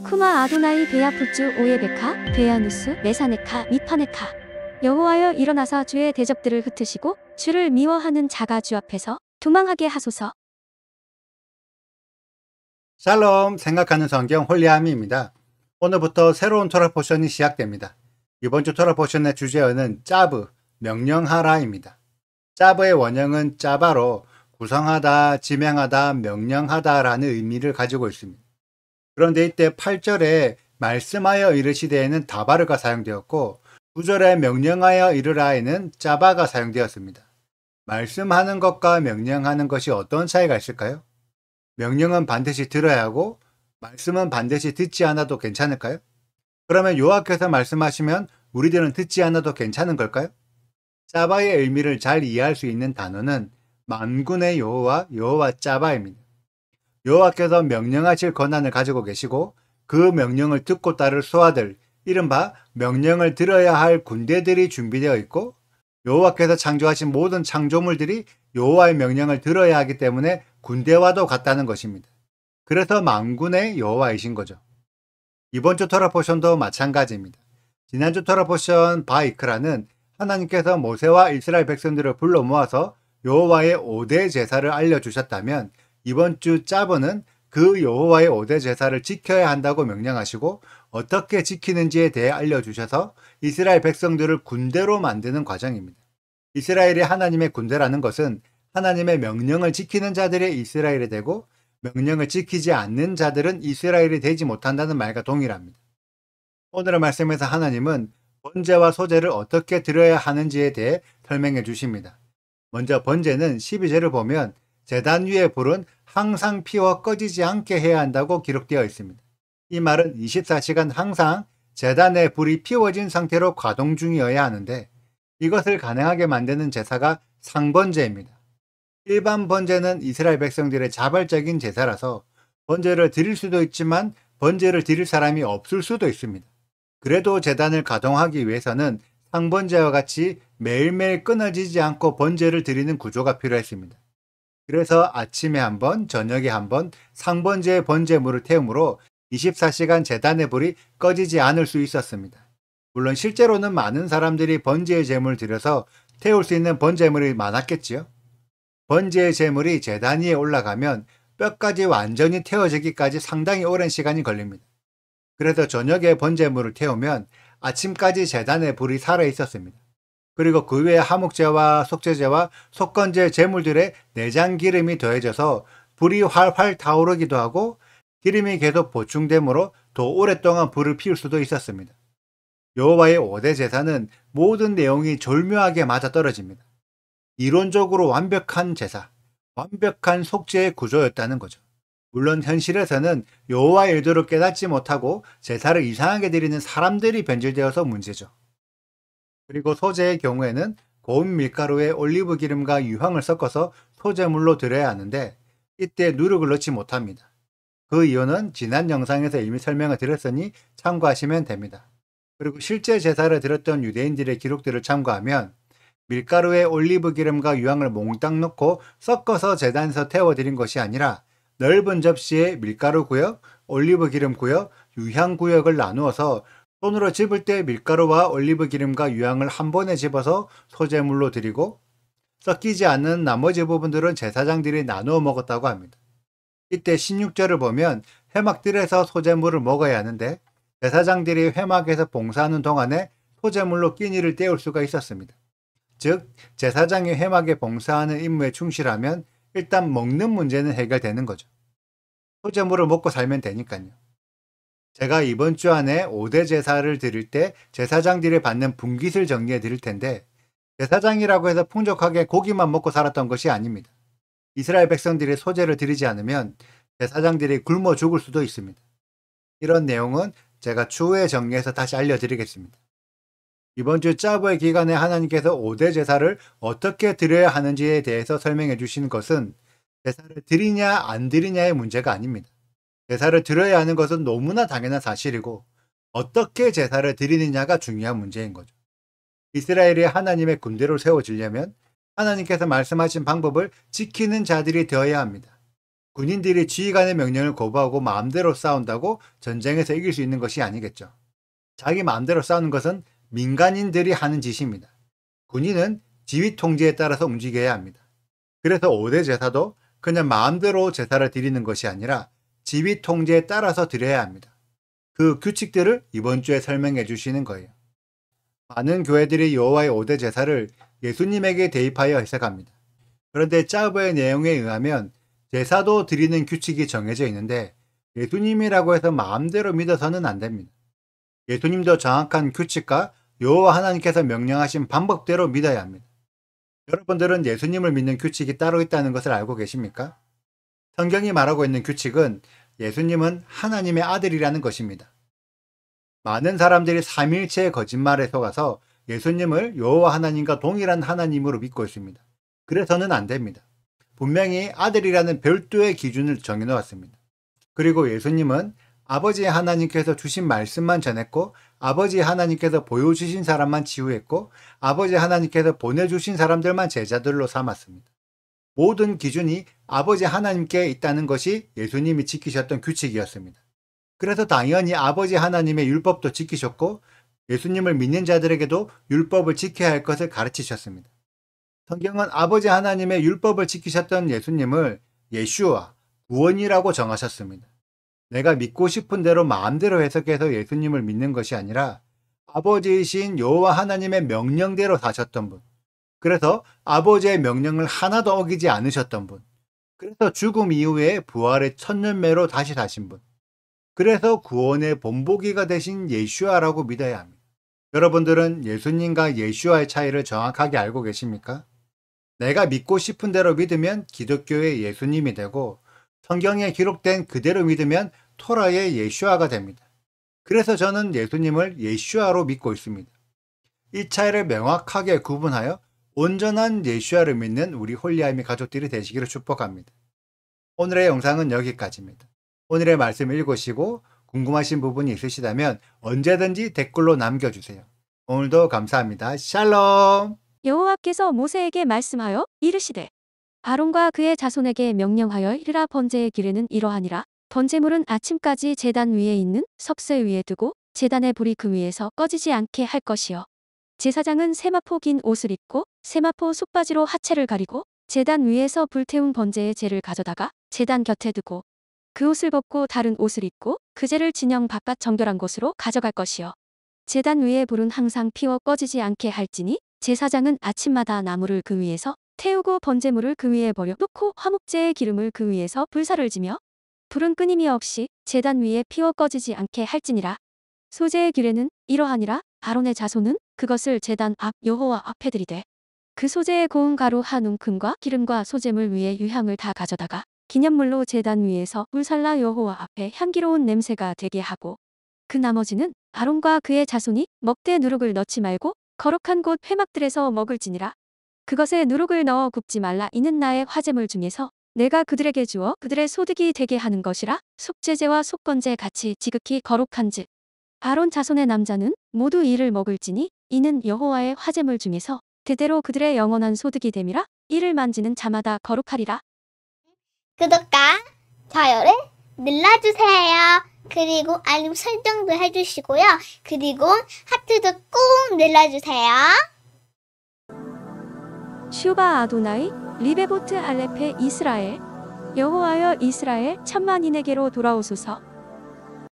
쿠마 아도나이 베야푸츠 오예베카 베야누스 메사네카 미파네카. 여호와여 일어나사 주의 대적들을 흩으시고 주를 미워하는 자가 주 앞에서 도망하게 하소서. 샬롬, 생각하는 성경 홀리아미입니다. 오늘부터 새로운 토라 포션이 시작됩니다. 이번 주 토라 포션의 주제어는 짜브, 명령하라입니다. 짜브의 원형은 짜바로 구성하다, 지명하다, 명령하다라는 의미를 가지고 있습니다. 그런데 이때 8절에 말씀하여 이르시되에는 다바르가 사용되었고 9절에 명령하여 이르라에는 짜바가 사용되었습니다. 말씀하는 것과 명령하는 것이 어떤 차이가 있을까요? 명령은 반드시 들어야 하고 말씀은 반드시 듣지 않아도 괜찮을까요? 그러면 여호와께서 말씀하시면 우리들은 듣지 않아도 괜찮은 걸까요? 짜바의 의미를 잘 이해할 수 있는 단어는 만군의 여호와, 여호와 짜바입니다. 여호와께서 명령하실 권한을 가지고 계시고 그 명령을 듣고 따를 수하들, 이른바 명령을 들어야 할 군대들이 준비되어 있고 여호와께서 창조하신 모든 창조물들이 여호와의 명령을 들어야 하기 때문에 군대와도 같다는 것입니다. 그래서 만군의 여호와이신 거죠. 이번 주 토라 포션도 마찬가지입니다. 지난주 토라 포션 바이크라는 하나님께서 모세와 이스라엘 백성들을 불러 모아서 여호와의 5대 제사를 알려주셨다면 이번 주 짜브는 그 여호와의 5대 제사를 지켜야 한다고 명령하시고 어떻게 지키는지에 대해 알려주셔서 이스라엘 백성들을 군대로 만드는 과정입니다. 이스라엘이 하나님의 군대라는 것은 하나님의 명령을 지키는 자들이 이스라엘이 되고 명령을 지키지 않는 자들은 이스라엘이 되지 못한다는 말과 동일합니다. 오늘의 말씀에서 하나님은 번제와 소제를 어떻게 드려야 하는지에 대해 설명해 주십니다. 먼저 번제는 12절을 보면 제단 위의 불은 항상 피워 꺼지지 않게 해야 한다고 기록되어 있습니다. 이 말은 24시간 항상 제단의 불이 피워진 상태로 가동 중이어야 하는데 이것을 가능하게 만드는 제사가 상번제입니다. 일반 번제는 이스라엘 백성들의 자발적인 제사라서 번제를 드릴 수도 있지만 번제를 드릴 사람이 없을 수도 있습니다. 그래도 제단을 가동하기 위해서는 상번제와 같이 매일매일 끊어지지 않고 번제를 드리는 구조가 필요했습니다. 그래서 아침에 한 번, 저녁에 한 번 상번제의 번제물을 태우므로 24시간 제단의 불이 꺼지지 않을 수 있었습니다. 물론 실제로는 많은 사람들이 번제의 제물을 드려서 태울 수 있는 번제물이 많았겠지요. 번제의 제물이 제단 위에 올라가면 뼈까지 완전히 태워지기까지 상당히 오랜 시간이 걸립니다. 그래서 저녁에 번제물을 태우면 아침까지 제단의 불이 살아 있었습니다. 그리고 그 외에 하목제와 속죄제와 속건제 제물들의 내장 기름이 더해져서 불이 활활 타오르기도 하고 기름이 계속 보충되므로 더 오랫동안 불을 피울 수도 있었습니다. 여호와의 5대 제사는 모든 내용이 절묘하게 맞아떨어집니다. 이론적으로 완벽한 제사, 완벽한 속죄의 구조였다는 거죠. 물론 현실에서는 여호와의 의도를 깨닫지 못하고 제사를 이상하게 드리는 사람들이 변질되어서 문제죠. 그리고 소제의 경우에는 고운 밀가루에 올리브 기름과 유황을 섞어서 소제물로 드려야 하는데 이때 누룩을 넣지 못합니다. 그 이유는 지난 영상에서 이미 설명을 드렸으니 참고하시면 됩니다. 그리고 실제 제사를 드렸던 유대인들의 기록들을 참고하면 밀가루에 올리브 기름과 유황을 몽땅 넣고 섞어서 제단에서 태워드린 것이 아니라 넓은 접시에 밀가루 구역, 올리브 기름 구역, 유향 구역을 나누어서 손으로 집을 때 밀가루와 올리브 기름과 유향을 한 번에 집어서 소제물로 드리고 섞이지 않는 나머지 부분들은 제사장들이 나누어 먹었다고 합니다. 이때 16절을 보면 회막들에서 소제물을 먹어야 하는데 제사장들이 회막에서 봉사하는 동안에 소제물로 끼니를 때울 수가 있었습니다. 즉 제사장이 회막에 봉사하는 임무에 충실하면 일단 먹는 문제는 해결되는 거죠. 소제물을 먹고 살면 되니까요. 제가 이번 주 안에 5대 제사를 드릴 때 제사장들이 받는 분깃을 정리해 드릴 텐데 제사장이라고 해서 풍족하게 고기만 먹고 살았던 것이 아닙니다. 이스라엘 백성들이 소제를 드리지 않으면 제사장들이 굶어 죽을 수도 있습니다. 이런 내용은 제가 추후에 정리해서 다시 알려드리겠습니다. 이번 주 짜브의 기간에 하나님께서 5대 제사를 어떻게 드려야 하는지에 대해서 설명해 주시는 것은 제사를 드리냐 안 드리냐의 문제가 아닙니다. 제사를 드려야 하는 것은 너무나 당연한 사실이고 어떻게 제사를 드리느냐가 중요한 문제인 거죠. 이스라엘이 하나님의 군대로 세워지려면 하나님께서 말씀하신 방법을 지키는 자들이 되어야 합니다. 군인들이 지휘관의 명령을 거부하고 마음대로 싸운다고 전쟁에서 이길 수 있는 것이 아니겠죠. 자기 마음대로 싸우는 것은 민간인들이 하는 짓입니다. 군인은 지휘 통제에 따라서 움직여야 합니다. 그래서 5대 제사도 그냥 마음대로 제사를 드리는 것이 아니라 지휘 통제에 따라서 드려야 합니다. 그 규칙들을 이번 주에 설명해 주시는 거예요. 많은 교회들이 여호와의 5대 제사를 예수님에게 대입하여 해석합니다. 그런데 짜브의 내용에 의하면 제사도 드리는 규칙이 정해져 있는데 예수님이라고 해서 마음대로 믿어서는 안 됩니다. 예수님도 정확한 규칙과 여호와 하나님께서 명령하신 방법대로 믿어야 합니다. 여러분들은 예수님을 믿는 규칙이 따로 있다는 것을 알고 계십니까? 성경이 말하고 있는 규칙은 예수님은 하나님의 아들이라는 것입니다. 많은 사람들이 삼위일체의 거짓말에 속아서 예수님을 여호와 하나님과 동일한 하나님으로 믿고 있습니다. 그래서는 안 됩니다. 분명히 아들이라는 별도의 기준을 정해놓았습니다. 그리고 예수님은 아버지 하나님께서 주신 말씀만 전했고 아버지 하나님께서 보여주신 사람만 치유했고 아버지 하나님께서 보내주신 사람들만 제자들로 삼았습니다. 모든 기준이 아버지 하나님께 있다는 것이 예수님이 지키셨던 규칙이었습니다. 그래서 당연히 아버지 하나님의 율법도 지키셨고 예수님을 믿는 자들에게도 율법을 지켜야 할 것을 가르치셨습니다. 성경은 아버지 하나님의 율법을 지키셨던 예수님을 예슈아, 구원이라고 정하셨습니다. 내가 믿고 싶은 대로 마음대로 해석해서 예수님을 믿는 것이 아니라 아버지이신 여호와 하나님의 명령대로 사셨던 분. 그래서 아버지의 명령을 하나도 어기지 않으셨던 분. 그래서 죽음 이후에 부활의 천년매로 다시 사신 분. 그래서 구원의 본보기가 되신 예슈아라고 믿어야 합니다. 여러분들은 예수님과 예슈아의 차이를 정확하게 알고 계십니까? 내가 믿고 싶은 대로 믿으면 기독교의 예수님이 되고 성경에 기록된 그대로 믿으면 토라의 예슈아가 됩니다. 그래서 저는 예수님을 예슈아로 믿고 있습니다. 이 차이를 명확하게 구분하여 온전한 예슈아를 믿는 우리 홀리아미 가족들이 되시기를 축복합니다. 오늘의 영상은 여기까지입니다. 오늘의 말씀 읽으시고 궁금하신 부분이 있으시다면 언제든지 댓글로 남겨주세요. 오늘도 감사합니다. 샬롬! 여호와께서 모세에게 말씀하여 이르시되 아론과 그의 자손에게 명령하여 이르라 번제의 규례는 이러하니라. 번제물은 아침까지 제단 위에 있는 석쇠 위에 두고 제단의 불이 그 위에서 꺼지지 않게 할 것이요. 제사장은 세마포 긴 옷을 입고 세마포 속바지로 하체를 가리고 제단 위에서 불태운 번제의 재를 가져다가 제단 곁에 두고 그 옷을 벗고 다른 옷을 입고 그 재를 진영 바깥 정결한 곳으로 가져갈 것이요. 제단 위에 불은 항상 피워 꺼지지 않게 할지니 제사장은 아침마다 나무를 그 위에서 태우고 번제물을 그 위에 버려 놓고 화목제의 기름을 그 위에서 불사를 지며 불은 끊임이 없이 제단 위에 피워 꺼지지 않게 할지니라. 소제의 규례는 이러하니라. 아론의 자손은 그것을 제단 앞 여호와 앞에 들이되 그 소제의 고운 가루 한 움큼과 기름과 소제물 위에 유향을 다 가져다가 기념물로 제단 위에서 불살라 여호와 앞에 향기로운 냄새가 되게 하고 그 나머지는 아론과 그의 자손이 먹되 누룩을 넣지 말고 거룩한 곳 회막들에서 먹을지니라. 그것에 누룩을 넣어 굽지 말라. 이는 나의 화제물 중에서 내가 그들에게 주어 그들의 소득이 되게 하는 것이라. 속죄제와 속건제 같이 지극히 거룩한즉 아론 자손의 남자는 모두 이를 먹을지니 이는 여호와의 화제물 중에서 대대로 그들의 영원한 소득이 됨이라. 이를 만지는 자마다 거룩하리라. 구독과 좋아요를 눌러주세요. 그리고 알림 설정도 해주시고요. 그리고 하트도 꼭 눌러주세요. 슈바 아도나이 리베보트 알레페 이스라엘 여호와여 이스라엘 천만인에게로 돌아오소서.